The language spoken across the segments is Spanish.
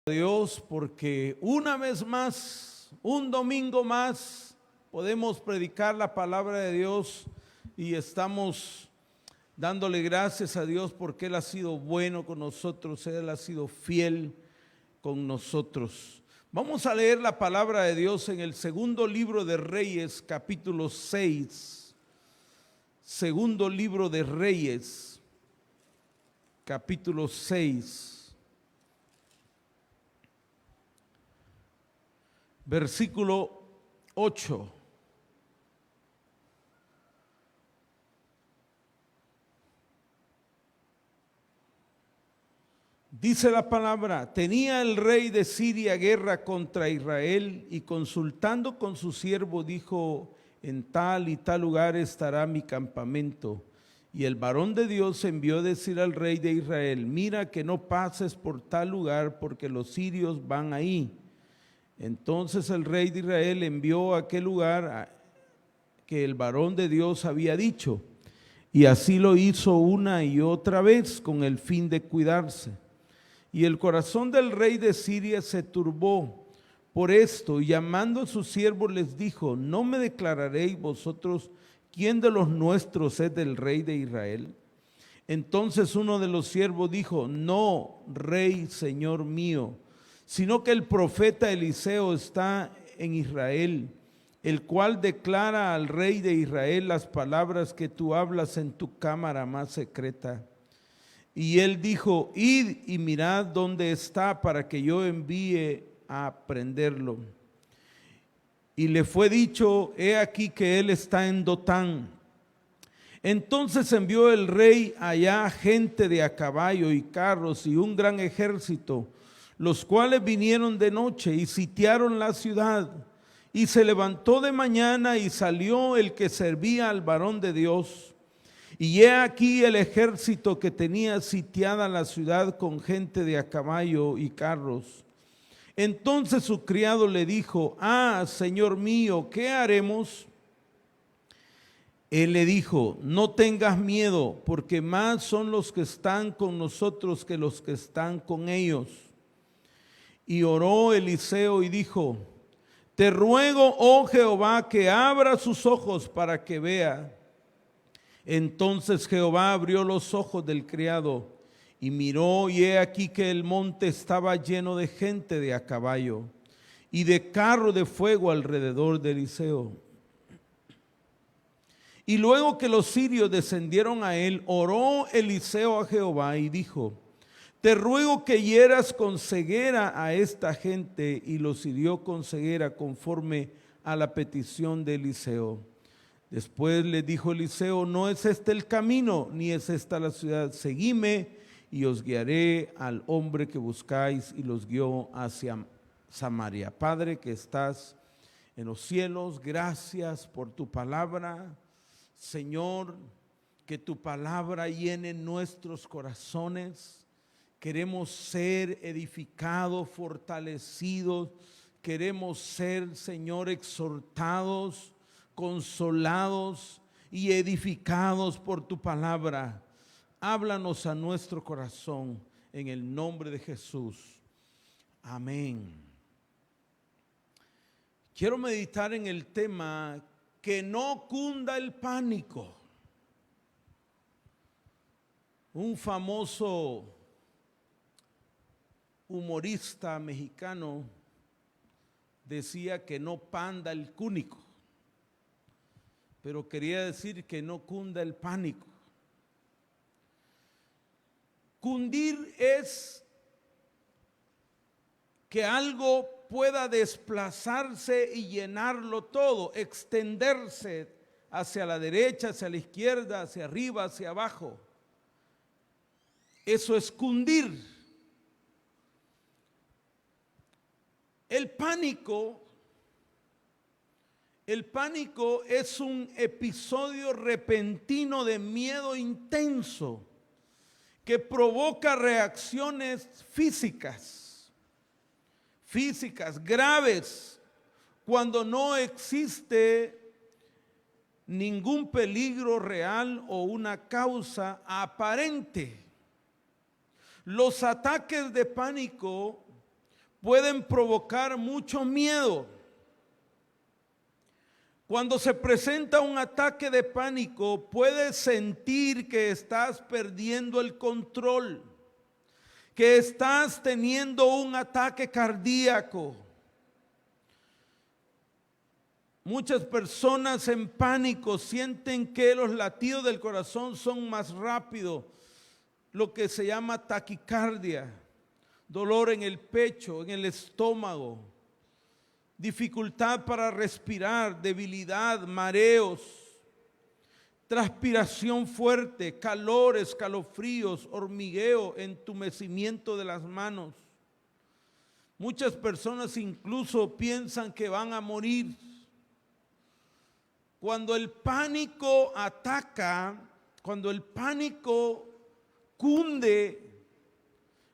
Dios, porque una vez más, un domingo más, podemos predicar la palabra de Dios y estamos dándole gracias a Dios porque Él ha sido bueno con nosotros, Él ha sido fiel con nosotros. Vamos a leer la palabra de Dios en el segundo libro de Reyes, capítulo 6. Segundo libro de Reyes, capítulo 6. Versículo 8. Dice la palabra: tenía el rey de Siria guerra contra Israel y consultando con su siervo dijo: en tal y tal lugar estará mi campamento. Y el varón de Dios envió a decir al rey de Israel: mira que no pases por tal lugar porque los sirios van ahí. Entonces el rey de Israel envió a aquel lugar que el varón de Dios había dicho, y así lo hizo una y otra vez con el fin de cuidarse. Y el corazón del rey de Siria se turbó por esto, y llamando a sus siervos les dijo: ¿no me declararéis vosotros quién de los nuestros es del rey de Israel? Entonces uno de los siervos dijo: no, rey, señor mío, sino que el profeta Eliseo está en Israel, el cual declara al rey de Israel las palabras que tú hablas en tu cámara más secreta. Y él dijo: id y mirad dónde está para que yo envíe a prenderlo. Y le fue dicho: he aquí que él está en Dotán. Entonces envió el rey allá gente de a caballo y carros y un gran ejército, los cuales vinieron de noche y sitiaron la ciudad. Y se levantó de mañana y salió el que servía al varón de Dios. Y he aquí el ejército que tenía sitiada la ciudad con gente de a caballo y carros. Entonces su criado le dijo: señor mío, ¿qué haremos? Él le dijo: no tengas miedo, porque más son los que están con nosotros que los que están con ellos. Y oró Eliseo y dijo: te ruego, oh Jehová, que abra sus ojos para que vea. Entonces Jehová abrió los ojos del criado y miró, y he aquí que el monte estaba lleno de gente de a caballo y de carro de fuego alrededor de Eliseo. Y luego que los sirios descendieron a él, oró Eliseo a Jehová y dijo: te ruego que hieras con ceguera a esta gente. Y los hirió con ceguera conforme a la petición de Eliseo. Después le dijo Eliseo: no es este el camino, ni es esta la ciudad. Seguidme y os guiaré al hombre que buscáis. Y los guió hacia Samaria. Padre que estás en los cielos, gracias por tu palabra. Señor, que tu palabra llene nuestros corazones. Queremos ser edificados, fortalecidos. Queremos ser, Señor, exhortados, consolados y edificados por tu palabra. Háblanos a nuestro corazón en el nombre de Jesús. Amén. Quiero meditar en el tema: que no cunda el pánico. Un famoso humorista mexicano decía que no panda el cúnico, pero quería decir que no cunda el pánico. Cundir es que algo pueda desplazarse y llenarlo todo, extenderse hacia la derecha, hacia la izquierda, hacia arriba, hacia abajo. Eso es cundir. El pánico es un episodio repentino de miedo intenso que provoca reacciones físicas graves cuando no existe ningún peligro real o una causa aparente. Los ataques de pánico pueden provocar mucho miedo. Cuando se presenta un ataque de pánico, puedes sentir que estás perdiendo el control, que estás teniendo un ataque cardíaco. Muchas personas en pánico sienten que los latidos del corazón son más rápidos, lo que se llama taquicardia, dolor en el pecho, en el estómago, dificultad para respirar, debilidad, mareos, transpiración fuerte, calor, escalofríos, hormigueo, entumecimiento de las manos. Muchas personas incluso piensan que van a morir. Cuando el pánico ataca, cuando el pánico cunde,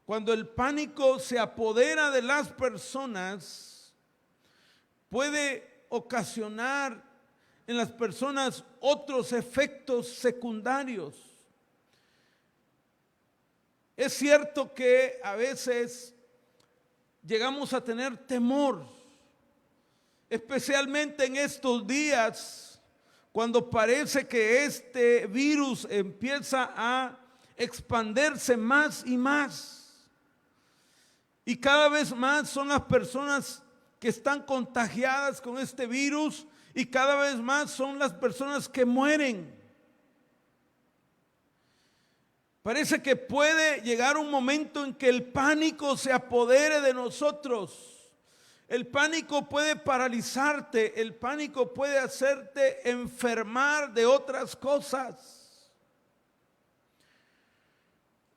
cuando el pánico se apodera de las personas, puede ocasionar en las personas otros efectos secundarios. Es cierto que a veces llegamos a tener temor, especialmente en estos días, cuando parece que este virus empieza a expandirse más y más. Y cada vez más son las personas que están contagiadas con este virus y cada vez más son las personas que mueren. Parece que puede llegar un momento en que el pánico se apodere de nosotros. El pánico puede paralizarte, el pánico puede hacerte enfermar de otras cosas.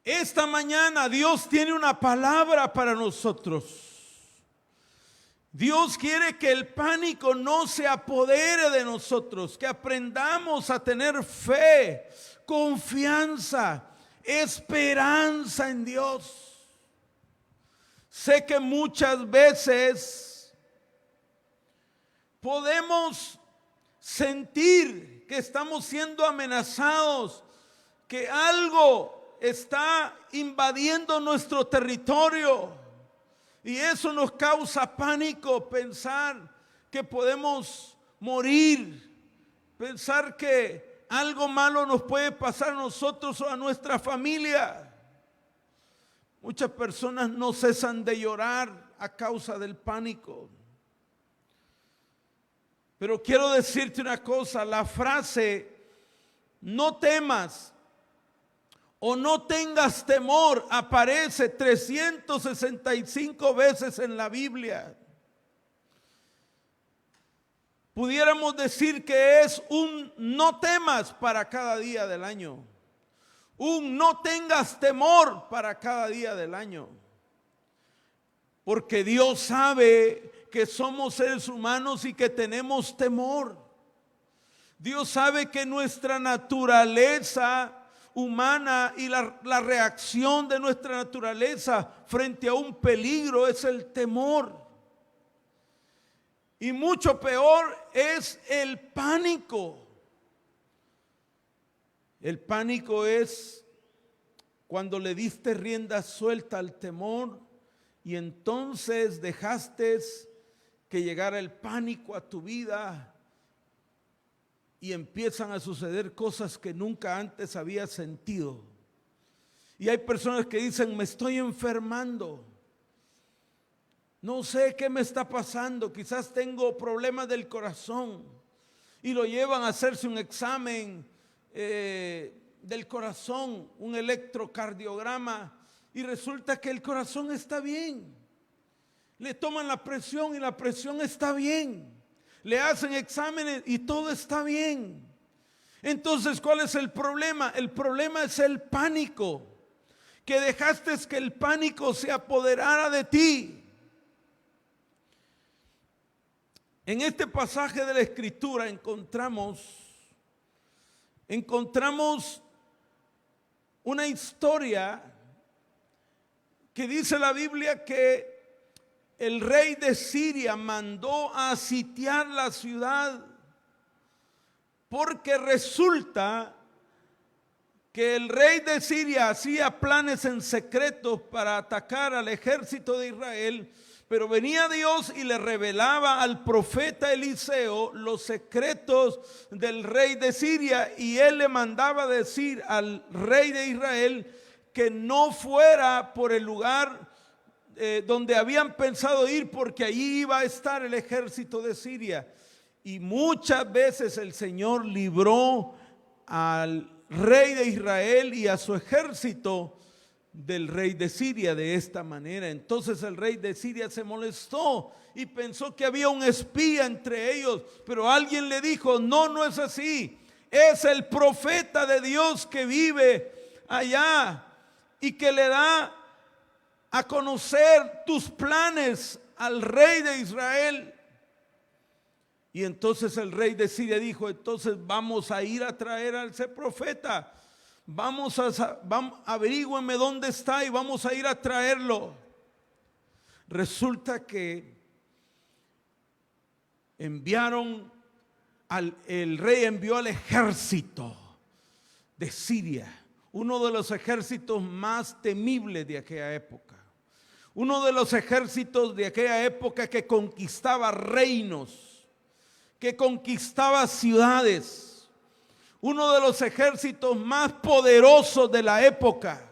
Esta mañana Dios tiene una palabra para nosotros. Dios quiere que el pánico no se apodere de nosotros, que aprendamos a tener fe, confianza, esperanza en Dios. Sé que muchas veces podemos sentir que estamos siendo amenazados, que algo está invadiendo nuestro territorio y eso nos causa pánico, pensar que podemos morir, pensar que algo malo nos puede pasar a nosotros o a nuestra familia. Muchas personas no cesan de llorar a causa del pánico. Pero quiero decirte una cosa, la frase no temas o no tengas temor aparece 365 veces en la Biblia. Pudiéramos decir que es un no temas para cada día del año. Un no tengas temor para cada día del año. Porque Dios sabe que somos seres humanos y que tenemos temor. Dios sabe que nuestra naturaleza humana y la reacción de nuestra naturaleza frente a un peligro es el temor. Y mucho peor es el pánico. El pánico es cuando le diste rienda suelta al temor y entonces dejaste que llegara el pánico a tu vida y empiezan a suceder cosas que nunca antes habías sentido. Y hay personas que dicen, me estoy enfermando, no sé qué me está pasando, quizás tengo problemas del corazón, y lo llevan a hacerse un examen del corazón, un electrocardiograma, y resulta que el corazón está bien. Le toman la presión y la presión está bien. Le hacen exámenes y todo está bien. Entonces, ¿cuál es el problema? El problema es el pánico, que dejaste que el pánico se apoderara de ti. En este pasaje de la Escritura encontramos una historia que dice la Biblia que el rey de Siria mandó a sitiar la ciudad porque resulta que el rey de Siria hacía planes en secreto para atacar al ejército de Israel, Pero venía Dios y le revelaba al profeta Eliseo los secretos del rey de Siria, y él le mandaba decir al rey de Israel que no fuera por el lugar donde habían pensado ir, porque allí iba a estar el ejército de Siria. Y muchas veces el Señor libró al rey de Israel y a su ejército del rey de Siria de esta manera. Entonces el rey de Siria se molestó y pensó que había un espía entre ellos, pero alguien le dijo: no, no es así, es el profeta de Dios que vive allá y que le da a conocer tus planes al rey de Israel. Y entonces el rey de Siria dijo: entonces vamos a ir a traer a ese profeta. Vamos, averígüenme dónde está y vamos a ir a traerlo. Resulta que el rey envió al ejército de Siria, uno de los ejércitos más temibles de aquella época, uno de los ejércitos de aquella época que conquistaba reinos, que conquistaba ciudades, uno de los ejércitos más poderosos de la época.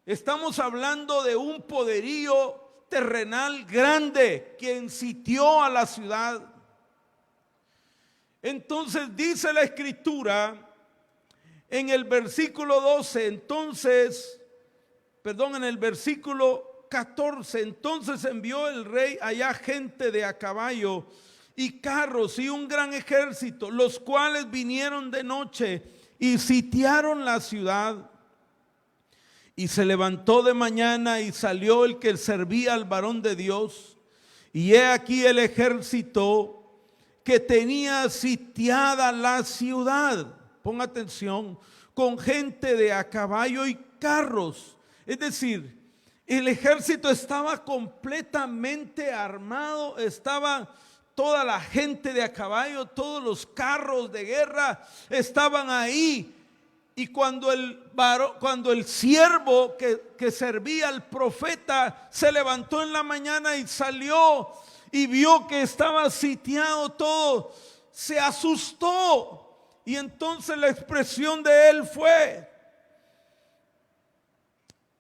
Estamos hablando de un poderío terrenal grande quien sitió a la ciudad. Entonces dice la escritura en el versículo 12, en el versículo 14, entonces envió el rey allá gente de a caballo y carros y un gran ejército, los cuales vinieron de noche y sitiaron la ciudad. Y se levantó de mañana y salió el que servía al varón de Dios, y he aquí el ejército que tenía sitiada la ciudad, ponga atención, con gente de a caballo y carros. Es decir, el ejército estaba completamente armado, estaba toda la gente de a caballo, todos los carros de guerra estaban ahí. Y cuando el siervo que servía al profeta se levantó en la mañana y salió y vio que estaba sitiado todo, se asustó. Y entonces la expresión de él fue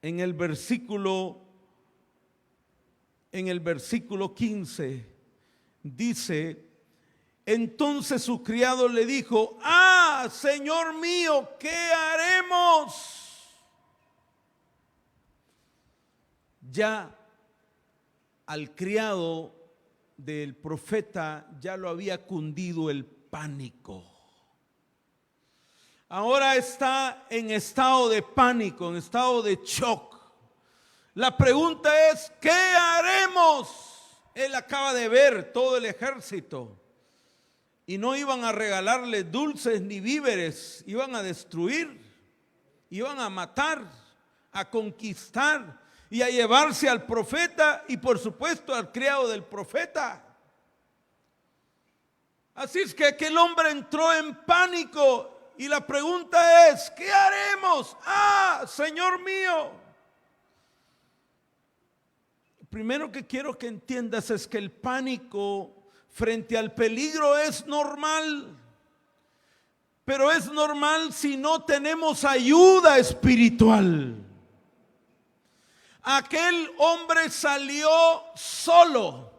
en el versículo 15. Dice: entonces su criado le dijo: Señor mío, ¿qué haremos? Ya al criado del profeta ya lo había cundido el pánico. Ahora está en estado de pánico, en estado de shock. La pregunta es: ¿qué haremos? Él acaba de ver todo el ejército y no iban a regalarle dulces ni víveres, iban a destruir, iban a matar, a conquistar y a llevarse al profeta y por supuesto al criado del profeta. Así es que aquel hombre entró en pánico y la pregunta es: ¿qué haremos? Señor mío. Primero que quiero que entiendas es que el pánico frente al peligro es normal, pero es normal si no tenemos ayuda espiritual. Aquel hombre salió solo,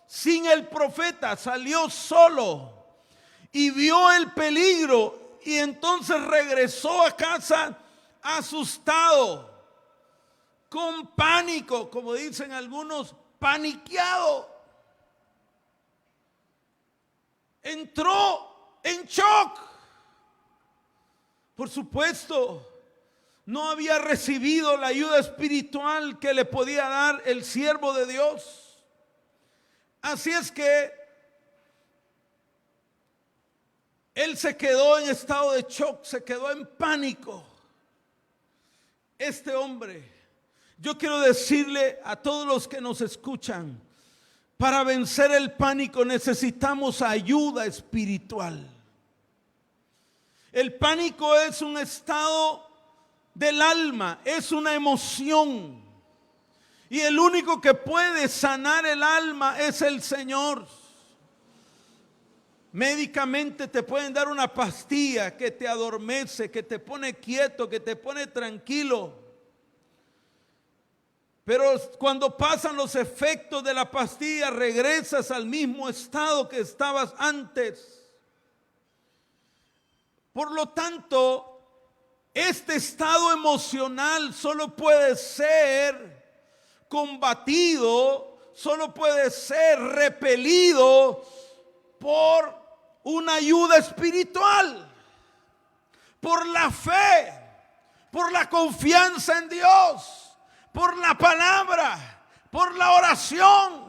sin el profeta, salió solo y vio el peligro y entonces regresó a casa asustado, con pánico, como dicen algunos, paniqueado. Entró en shock. Por supuesto, no había recibido la ayuda espiritual que le podía dar el siervo de Dios. Así es que él se quedó en estado de shock, se quedó en pánico. Este hombre, yo quiero decirle a todos los que nos escuchan, para vencer el pánico necesitamos ayuda espiritual. El pánico es un estado del alma, es una emoción. Y el único que puede sanar el alma es el Señor. Médicamente te pueden dar una pastilla que te adormece, que te pone quieto, que te pone tranquilo. Pero cuando pasan los efectos de la pastilla, regresas al mismo estado que estabas antes. Por lo tanto, este estado emocional solo puede ser combatido, solo puede ser repelido por una ayuda espiritual, por la fe, por la confianza en Dios, por la palabra, por la oración.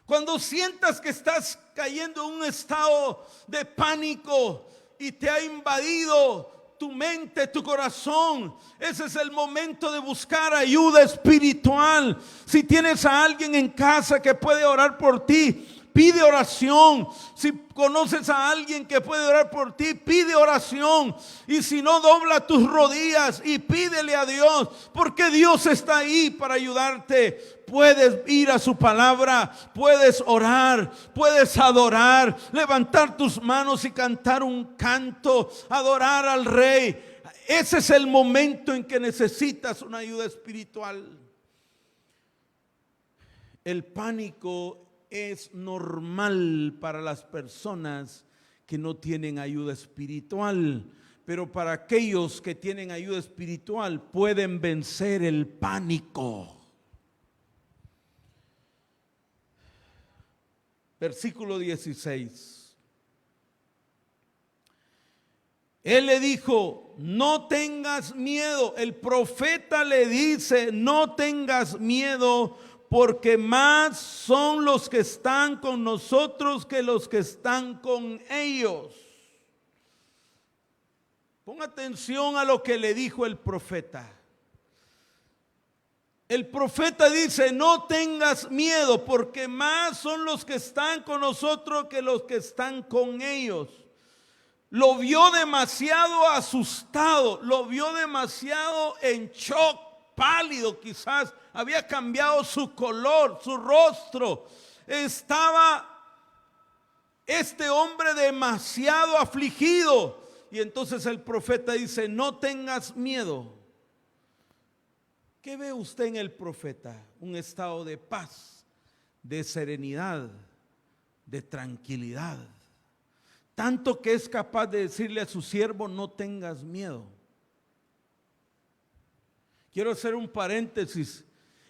Cuando sientas que estás cayendo en un estado de pánico y te ha invadido tu mente, tu corazón, ese es el momento de buscar ayuda espiritual. Si tienes a alguien en casa que puede orar por ti, pide oración. Si conoces a alguien que puede orar por ti, pide oración. Y si no, dobla tus rodillas y pídele a Dios, porque Dios está ahí para ayudarte. Puedes ir a su palabra, puedes orar, puedes adorar, levantar tus manos y cantar un canto, adorar al Rey. Ese es el momento en que necesitas una ayuda espiritual. El pánico es normal para las personas que no tienen ayuda espiritual, pero para aquellos que tienen ayuda espiritual pueden vencer el pánico. Versículo 16. Él le dijo: no tengas miedo. El profeta le dice: no tengas miedo, porque más son los que están con nosotros que los que están con ellos. Ponga atención a lo que le dijo el profeta. El profeta dice: no tengas miedo, porque más son los que están con nosotros que los que están con ellos. Lo vio demasiado asustado, lo vio demasiado en shock, pálido, quizás había cambiado su color, su rostro. Estaba este hombre demasiado afligido. Y entonces el profeta dice: no tengas miedo. ¿Qué ve usted en el profeta? Un estado de paz, de serenidad, de tranquilidad. Tanto que es capaz de decirle a su siervo: no tengas miedo. Quiero hacer un paréntesis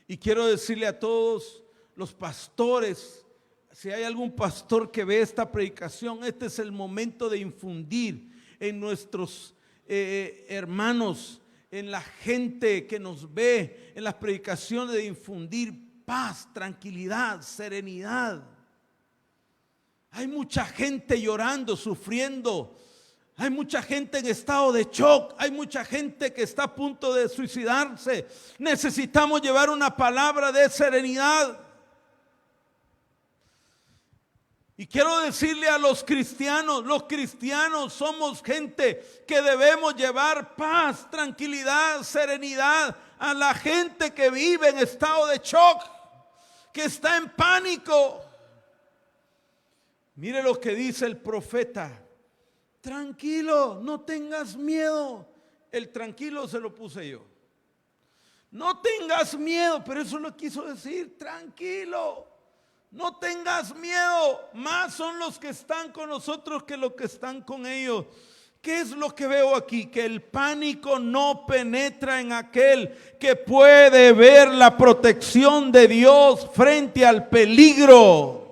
y quiero decirle a todos los pastores, si hay algún pastor que ve esta predicación, este es el momento de infundir en nuestros hermanos, en la gente que nos ve, en las predicaciones, de infundir paz, tranquilidad, serenidad. Hay mucha gente llorando, sufriendo. Hay mucha gente en estado de shock. Hay mucha gente que está a punto de suicidarse. Necesitamos llevar una palabra de serenidad. Y quiero decirle a los cristianos somos gente que debemos llevar paz, tranquilidad, serenidad a la gente que vive en estado de shock, que está en pánico. Mire lo que dice el profeta: tranquilo, no tengas miedo. El tranquilo se lo puse yo. No tengas miedo, pero eso lo quiso decir: tranquilo, no tengas miedo. Más son los que están con nosotros que los que están con ellos. ¿Qué es lo que veo aquí? Que el pánico no penetra en aquel que puede ver la protección de Dios frente al peligro.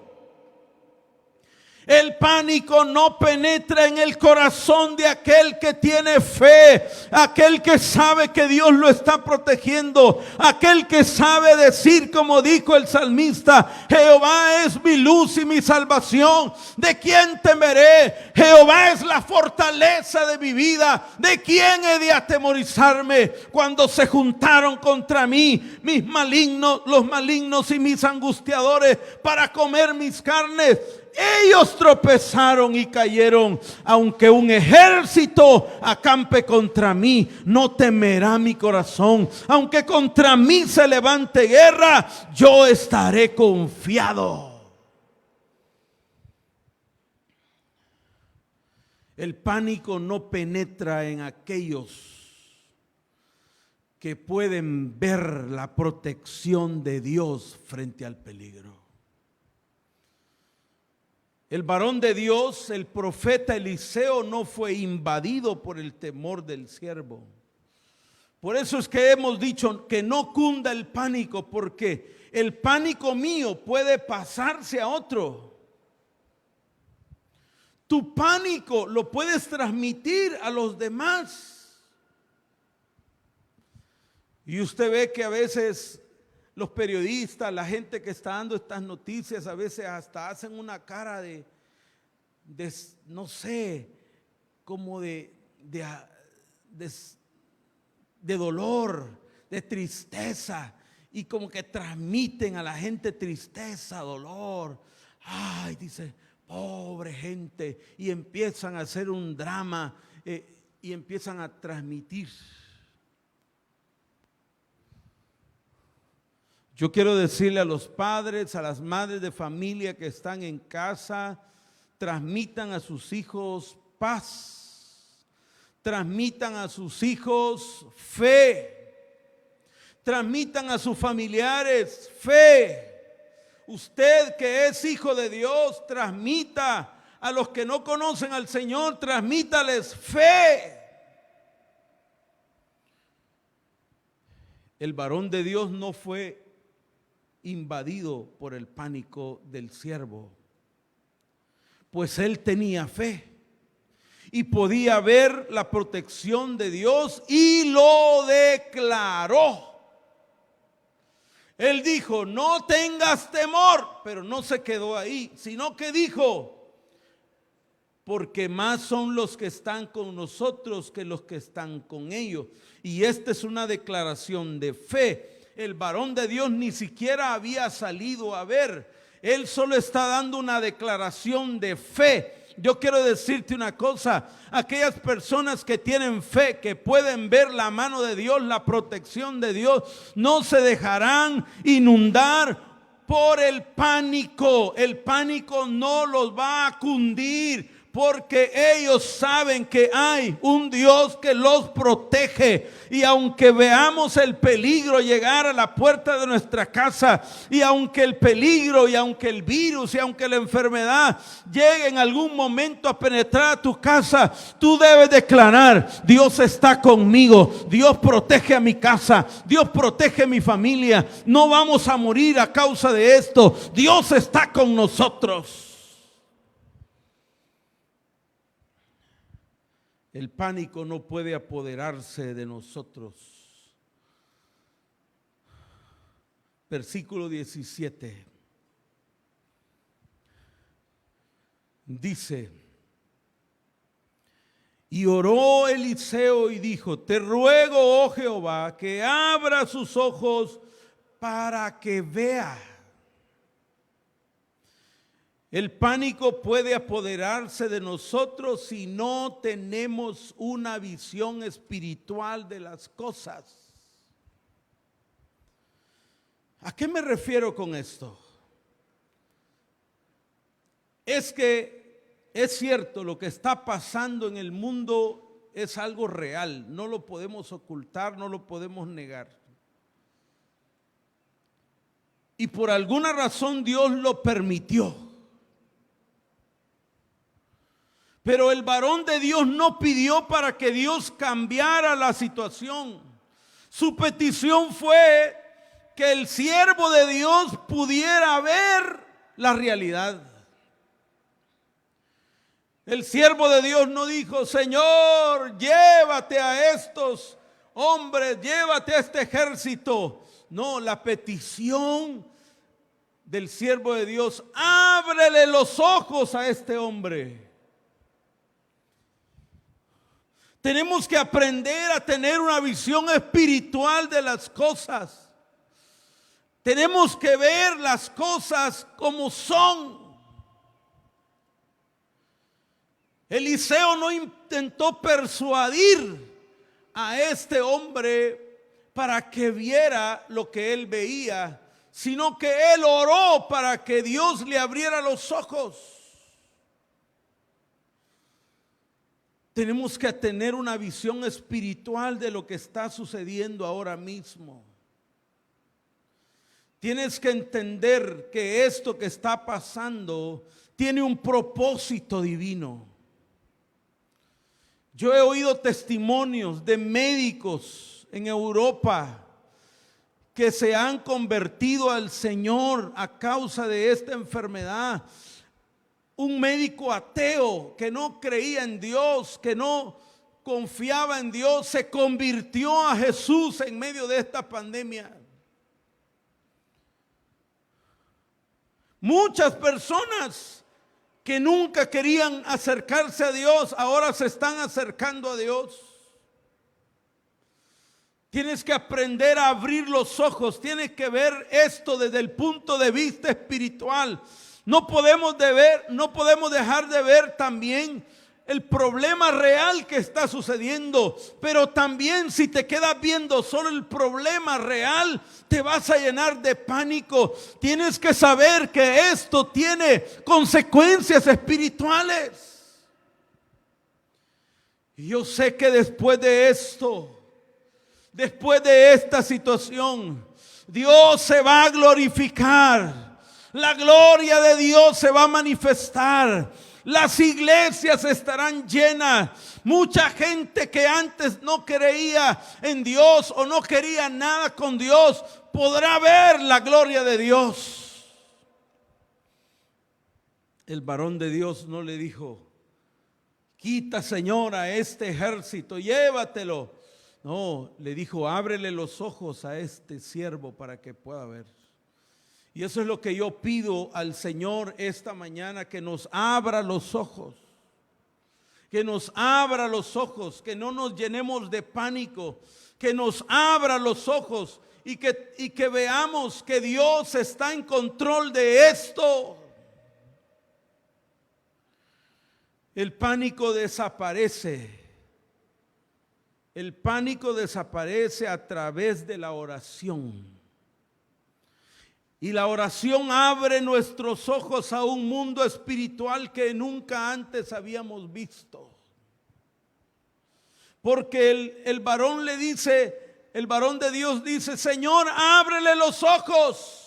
El pánico no penetra en el corazón de aquel que tiene fe, aquel que sabe que Dios lo está protegiendo, aquel que sabe decir, como dijo el salmista: Jehová es mi luz y mi salvación, ¿de quién temeré? Jehová es la fortaleza de mi vida, ¿de quién he de atemorizarme? Cuando se juntaron contra mí los malignos y mis angustiadores para comer mis carnes, ellos tropezaron y cayeron. Aunque un ejército acampe contra mí, no temerá mi corazón. Aunque contra mí se levante guerra, yo estaré confiado. El pánico no penetra en aquellos que pueden ver la protección de Dios frente al peligro. El varón de Dios, el profeta Eliseo, no fue invadido por el temor del siervo. Por eso es que hemos dicho que no cunda el pánico, porque el pánico mío puede pasarse a otro. Tu pánico lo puedes transmitir a los demás. Y usted ve que a veces los periodistas, la gente que está dando estas noticias, a veces hasta hacen una cara de no sé, como de dolor, de tristeza, y como que transmiten a la gente tristeza, dolor. Ay, dice, pobre gente, y empiezan a hacer un drama y empiezan a transmitir. Yo quiero decirle a los padres, a las madres de familia que están en casa, transmitan a sus hijos paz, transmitan a sus hijos fe, transmitan a sus familiares fe. Usted que es hijo de Dios, transmita a los que no conocen al Señor, transmítales fe. El varón de Dios no fue invadido por el pánico del siervo, pues él tenía fe y podía ver la protección de Dios y lo declaró. Él dijo, no tengas temor, pero no se quedó ahí, sino que dijo, porque más son los que están con nosotros que los que están con ellos. Y esta es una declaración de fe. El varón de Dios ni siquiera había salido a ver. Él solo está dando una declaración de fe. Yo quiero decirte una cosa, aquellas personas que tienen fe, que pueden ver la mano de Dios, la protección de Dios, no se dejarán inundar por el pánico. El pánico no los va a cundir, porque ellos saben que hay un Dios que los protege. Y aunque veamos el peligro llegar a la puerta de nuestra casa, y aunque el peligro, y aunque el virus, y aunque la enfermedad llegue en algún momento a penetrar a tu casa, tú debes declarar, Dios está conmigo, Dios protege a mi casa, Dios protege a mi familia, no vamos a morir a causa de esto, Dios está con nosotros. El pánico no puede apoderarse de nosotros. Versículo 17. Dice, y oró Eliseo y dijo, te ruego, oh Jehová, que abra sus ojos para que vea. El pánico puede apoderarse de nosotros si no tenemos una visión espiritual de las cosas. ¿A qué me refiero con esto? Es que es cierto, lo que está pasando en el mundo es algo real, no lo podemos ocultar, no lo podemos negar. Y por alguna razón Dios lo permitió. Pero el varón de Dios no pidió para que Dios cambiara la situación. Su petición fue que el siervo de Dios pudiera ver la realidad. El siervo de Dios no dijo, Señor, llévate a estos hombres, llévate a este ejército. No, la petición del siervo de Dios, ábrele los ojos a este hombre. Tenemos que aprender a tener una visión espiritual de las cosas. Tenemos que ver las cosas como son. Eliseo no intentó persuadir a este hombre para que viera lo que él veía, sino que él oró para que Dios le abriera los ojos. Tenemos que tener una visión espiritual de lo que está sucediendo ahora mismo. Tienes que entender que esto que está pasando tiene un propósito divino. Yo he oído testimonios de médicos en Europa que se han convertido al Señor a causa de esta enfermedad. Un médico ateo que no creía en Dios, que no confiaba en Dios, se convirtió a Jesús en medio de esta pandemia. Muchas personas que nunca querían acercarse a Dios, ahora se están acercando a Dios. Tienes que aprender a abrir los ojos, tienes que ver esto desde el punto de vista espiritual. No podemos dejar de ver también el problema real que está sucediendo, pero también si te quedas viendo solo el problema real, te vas a llenar de pánico. Tienes que saber que esto tiene consecuencias espirituales. Y yo sé que después de esto, después de esta situación, Dios se va a glorificar. La gloria de Dios se va a manifestar. Las iglesias estarán llenas. Mucha gente que antes no creía en Dios o no quería nada con Dios podrá ver la gloria de Dios. El varón de Dios no le dijo: quita, Señor, a este ejército, llévatelo. No, le dijo: ábrele los ojos a este siervo para que pueda ver. Y eso es lo que yo pido al Señor esta mañana, que nos abra los ojos, que nos abra los ojos, que no nos llenemos de pánico, que nos abra los ojos y que veamos que Dios está en control de esto. El pánico desaparece. El pánico desaparece a través de la oración. Y la oración abre nuestros ojos a un mundo espiritual que nunca antes habíamos visto. Porque el varón le dice, el varón de Dios dice: Señor, ábrele los ojos.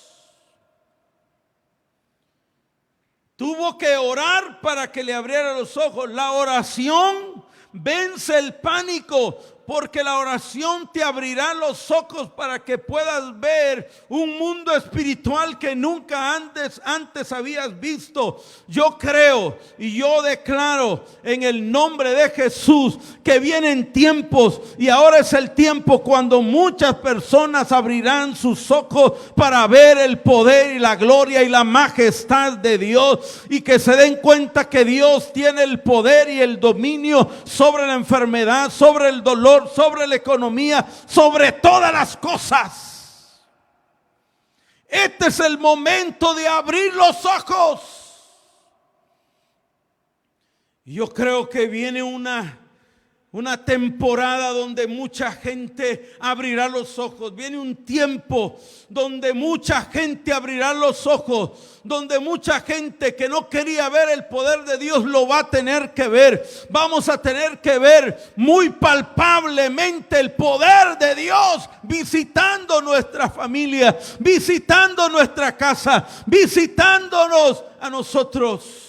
Tuvo que orar para que le abriera los ojos. La oración vence el pánico, porque la oración te abrirá los ojos para que puedas ver un mundo espiritual que nunca antes habías visto. Yo creo y yo declaro en el nombre de Jesús que vienen tiempos, y ahora es el tiempo cuando muchas personas abrirán sus ojos para ver el poder y la gloria y la majestad de Dios, y que se den cuenta que Dios tiene el poder y el dominio sobre la enfermedad, sobre el dolor, sobre la economía, sobre todas las cosas. Este es el momento de abrir los ojos. Yo creo que viene una temporada donde mucha gente abrirá los ojos. Viene un tiempo donde mucha gente abrirá los ojos, donde mucha gente que no quería ver el poder de Dios lo va a tener que ver. Vamos a tener que ver muy palpablemente el poder de Dios visitando nuestra familia, visitando nuestra casa, visitándonos a nosotros.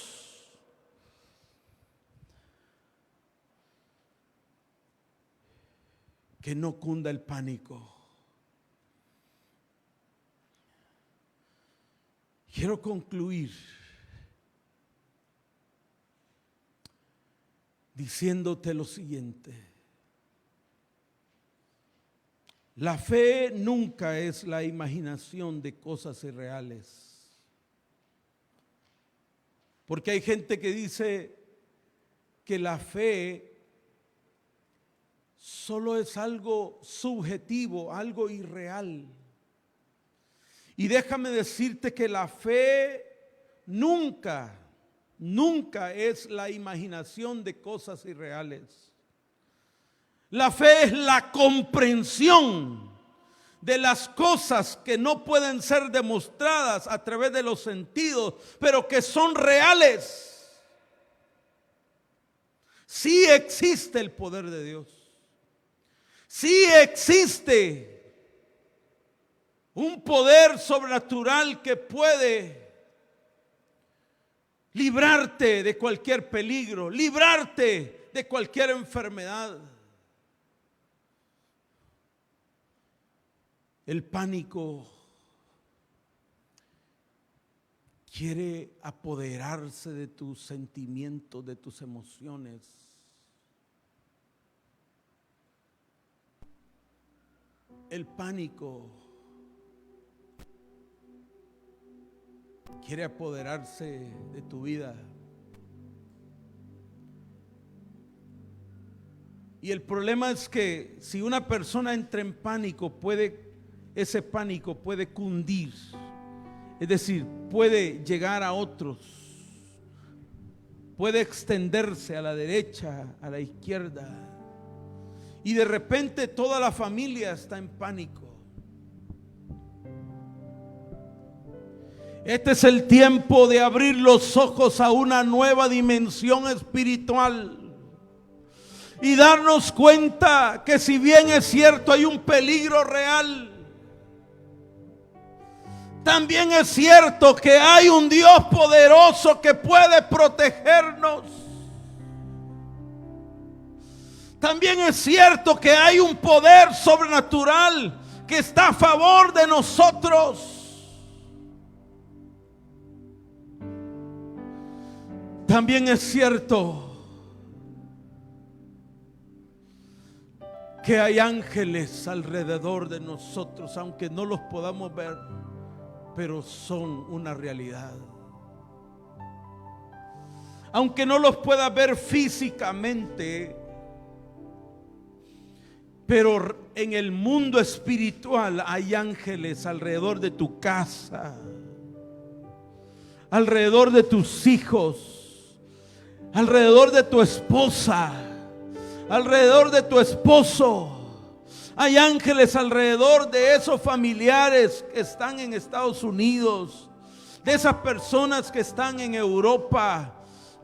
Que no cunda el pánico. Quiero concluir diciéndote lo siguiente: la fe nunca es la imaginación de cosas irreales. Porque hay gente que dice que la fe solo es algo subjetivo, algo irreal. Y déjame decirte que la fe nunca Nunca es la imaginación de cosas irreales. La fe es la comprensión de las cosas que no pueden ser demostradas a través de los sentidos, pero que son reales. Sí existe el poder de Dios. Sí existe un poder sobrenatural que puede librarte de cualquier peligro, librarte de cualquier enfermedad. El pánico quiere apoderarse de tus sentimientos, de tus emociones. El pánico quiere apoderarse de tu vida. Y el problema es que si una persona entra en pánico, ese pánico puede cundir. Es decir, puede llegar a otros, puede extenderse a la derecha, a la izquierda, y de repente toda la familia está en pánico. Este es el tiempo de abrir los ojos a una nueva dimensión espiritual y darnos cuenta que si bien es cierto hay un peligro real, también es cierto que hay un Dios poderoso que puede protegernos. También es cierto que hay un poder sobrenatural que está a favor de nosotros. También es cierto que hay ángeles alrededor de nosotros, aunque no los podamos ver, pero son una realidad. Aunque no los puedas ver físicamente, pero en el mundo espiritual hay ángeles alrededor de tu casa, alrededor de tus hijos, alrededor de tu esposa, alrededor de tu esposo. Hay ángeles alrededor de esos familiares que están en Estados Unidos, de esas personas que están en Europa,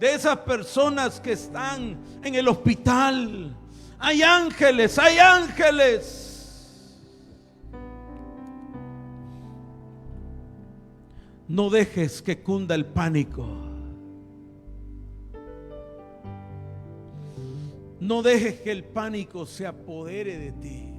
de esas personas que están en el hospital. Hay ángeles, hay ángeles. No dejes que cunda el pánico. No dejes que el pánico se apodere de ti.